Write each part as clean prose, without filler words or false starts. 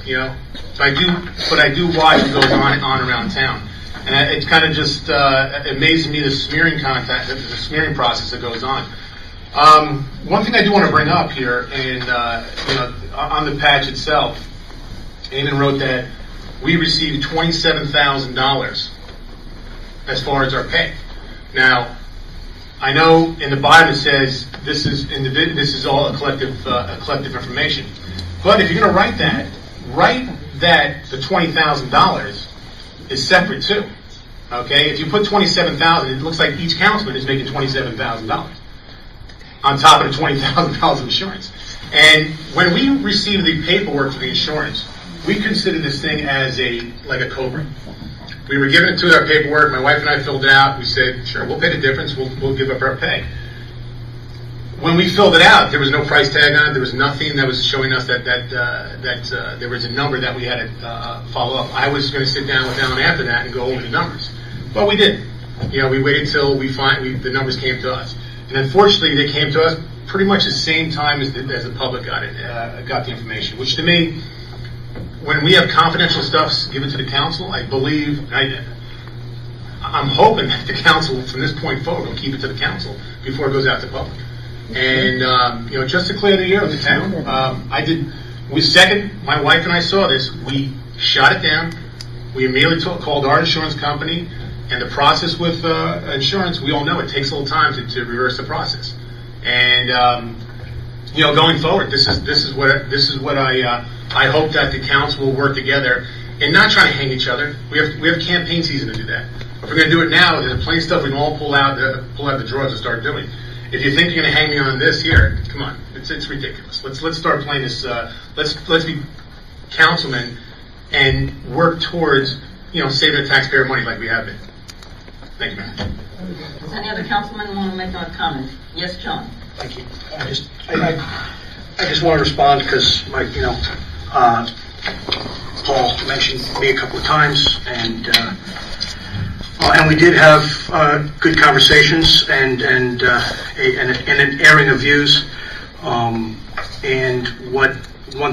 you know. But I do watch what goes on around town, and it's kind of just amazes me the smearing the smearing process that goes on. One thing I do want to bring up here, and on the patch itself, Eamon wrote that we received $27,000 as far as our pay. Now, I know in the bottom it says this is all a collective information. But if you're going to write that the $20,000 is separate too. Okay, if you put $27,000, it looks like each councilman is making $27,000 on top of the $20,000 of insurance. And when we received the paperwork for the insurance, we considered this thing as like a COBRA. We were given it to our paperwork. My wife and I filled it out. We said, sure, we'll pay the difference. We'll give up our pay. When we filled it out, there was no price tag on it. There was nothing that was showing us that there was a number that we had to follow up. I was going to sit down with Alan after that and go over the numbers, but we didn't. You know, we waited till the numbers came to us, and unfortunately, they came to us pretty much the same time as the public got the information. Which to me, when we have confidential stuff given to the council, I believe, I'm hoping that the council, from this point forward, will keep it to the council before it goes out to public. And, just to clear the air of the town, my wife and I saw this, we shot it down. We immediately called our insurance company, and the process with insurance, we all know it takes a little time to reverse the process. And, going forward, this is what I hope that the council will work together and not trying to hang each other. We have campaign season to do that. If we're going to do it now, there's plenty of stuff we can all pull out the drawers and start doing. If you think you're going to hang me on this here, come on, it's ridiculous. Let's start playing this. Let's be councilmen and work towards saving the taxpayer money like we have been. Thank you, Mayor. Does any other councilman want to make a comment? Yes, John. Thank you. I just want to respond because Paul mentioned me a couple of times, and we did have good conversations and an airing of views. And one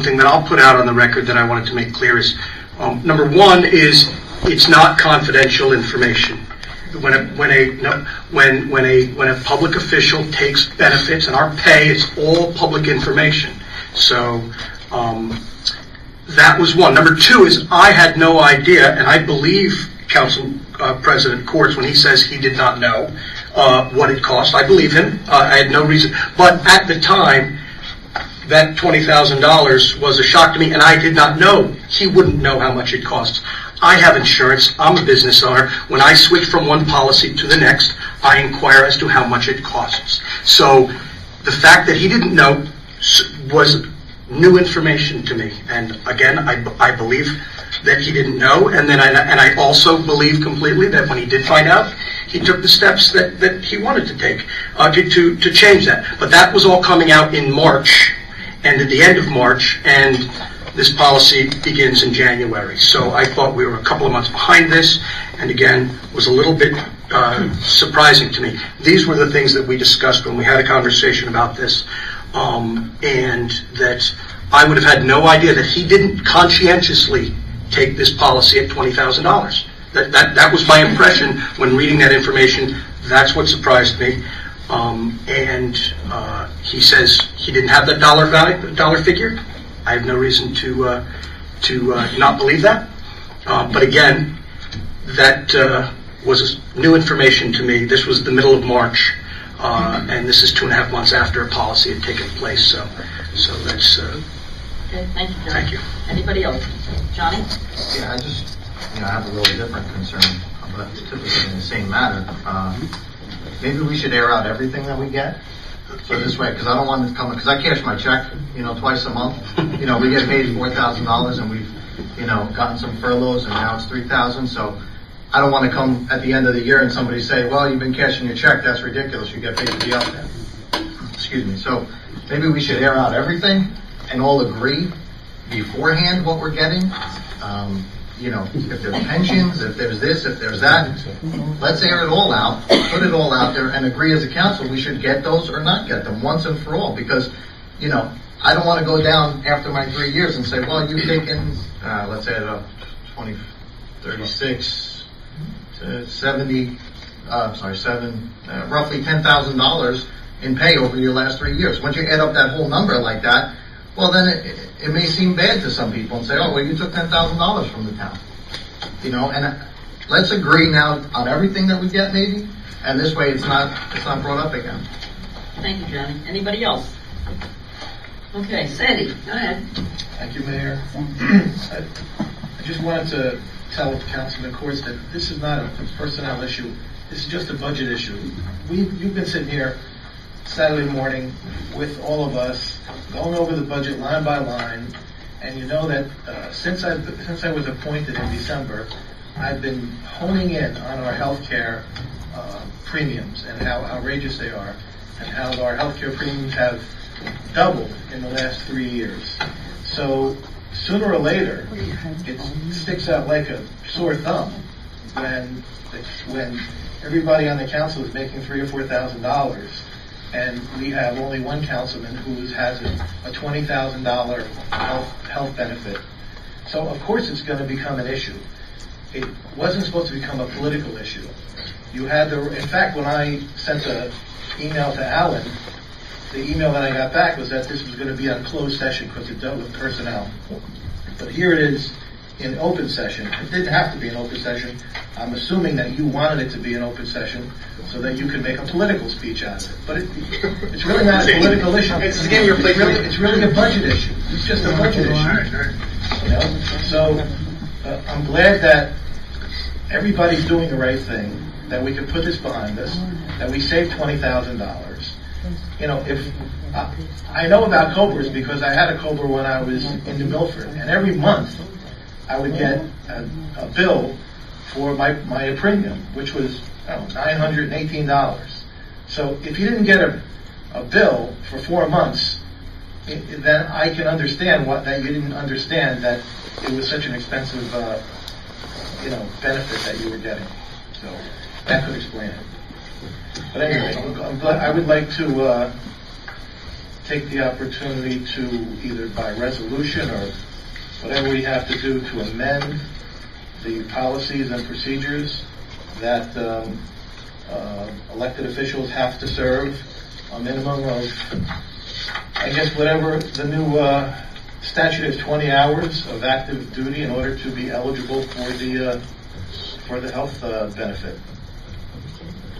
thing that I'll put out on the record that I wanted to make clear is, number one is it's not confidential information. When a public official takes benefits and our pay, it's all public information. So that was one. Number two is I had no idea, and I believe Council President Courts when he says he did not know what it cost. I believe him. I had no reason. But at the time, that $20,000 was a shock to me, and I did not know. He wouldn't know how much it costs. I have insurance. I'm a business owner. When I switch from one policy to the next, I inquire as to how much it costs. So the fact that he didn't know was new information to me. And again, I believe that he didn't know. And then I also believe completely that when he did find out, he took the steps that he wanted to take to change that. But that was all coming out in March and at the end of March, and this policy begins in January. So I thought we were a couple of months behind this, and again, was a little bit surprising to me. These were the things that we discussed when we had a conversation about this, and that I would have had no idea that he didn't conscientiously take this policy at $20,000. That was my impression when reading that information. That's what surprised me. And he says he didn't have that dollar figure. I have no reason to not believe that. But again, that was new information to me. This was the middle of March, and this is 2.5 months after a policy had taken place. So that's. Okay, thank you, John. Thank you. Anybody else? Johnny? Yeah, I have a little different concern, but typically in the same matter. Maybe we should air out everything that we get. So this way, because I don't want it to come, because I cash my check, twice a month. We get paid $4,000 and we've, gotten some furloughs and now it's $3,000. So I don't want to come at the end of the year and somebody say, well, you've been cashing your check. That's ridiculous. You get paid to be out there. Excuse me. So maybe we should air out everything and all agree beforehand what we're getting. If there's pensions, if there's this, if there's that, let's air it all out, put it all out there, and agree as a council we should get those or not get them once and for all. Because, I don't want to go down after my 3 years and say, well, you've taken, let's say, 20, 36, to 70, roughly $10,000 in pay over your last 3 years. Once you add up that whole number like that, well, then it may seem bad to some people and say, oh, well, you took $10,000 from the town. And let's agree now on everything that we get, maybe, and this way it's not brought up again. Thank you, Johnny. Anybody else? Okay, Sandy, go ahead. Thank you, Mayor. I just wanted to tell Councilman Courts that this is not a personnel issue. This is just a budget issue. You've been sitting here Saturday morning with all of us, going over the budget line by line, and you know that since I was appointed in December, I've been honing in on our healthcare premiums and how outrageous they are, and how our healthcare premiums have doubled in the last 3 years. So sooner or later, it sticks out like a sore thumb when everybody on the council is making $3,000 or $4,000, and we have only one councilman who has a $20,000 health benefit. So of course it's going to become an issue. It wasn't supposed to become a political issue. In fact, when I sent an email to Alan, the email that I got back was that this was going to be on closed session because it dealt with personnel. But here it is in open session. It didn't have to be an open session. I'm assuming that you wanted it to be an open session so that you could make a political speech out of it. But it's really not a political issue. It's getting your plate. It's really a budget issue. It's just a budget issue. So I'm glad that everybody's doing the right thing, that we can put this behind us, that we saved $20,000. If I know about Cobras because I had a Cobra when I was in New Milford, and every month I would get a bill for my premium, which was $918. So if you didn't get a bill for 4 months, then I can understand that you didn't understand that it was such an expensive benefit that you were getting. So that could explain it. But anyway, I would like to take the opportunity to either by resolution or whatever we have to do to amend the policies and procedures that elected officials have to serve a minimum of, I guess, whatever the new statute is, 20 hours of active duty in order to be eligible for the health benefit.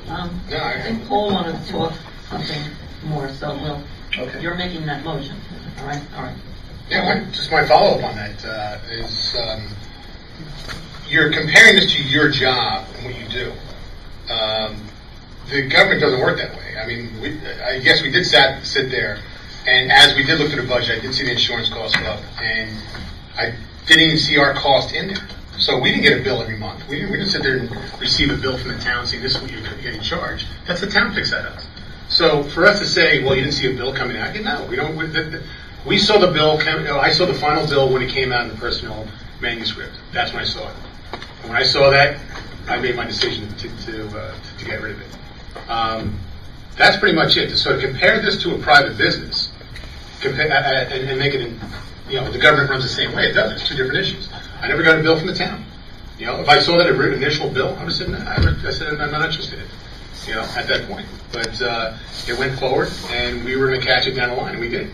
I think Paul wanted to talk something more, so Okay. you're making that motion. All right. Yeah, just my follow-up on that is you're comparing this to your job and what you do. The government doesn't work that way. I mean, I guess we did sit there, and as we did look at the budget, I did see the insurance costs go up, and I didn't even see our cost in there. So we didn't get a bill every month. We didn't sit there and receive a bill from the town saying this is what you're getting charged. That's the town picks that up. So for us to say, well, you didn't see a bill coming out, no, we don't. We saw the bill. I saw the final bill when it came out in the personnel manuscript. That's when I saw it. And when I saw that, I made my decision to get rid of it. That's pretty much it. So to compare this to a private business, and make it, the government runs the same way. It does. It's two different issues. I never got a bill from the town. If I saw that initial bill, I would have said, no, I said I'm not interested in it. At that point. But it went forward, and we were going to catch it down the line, and we did.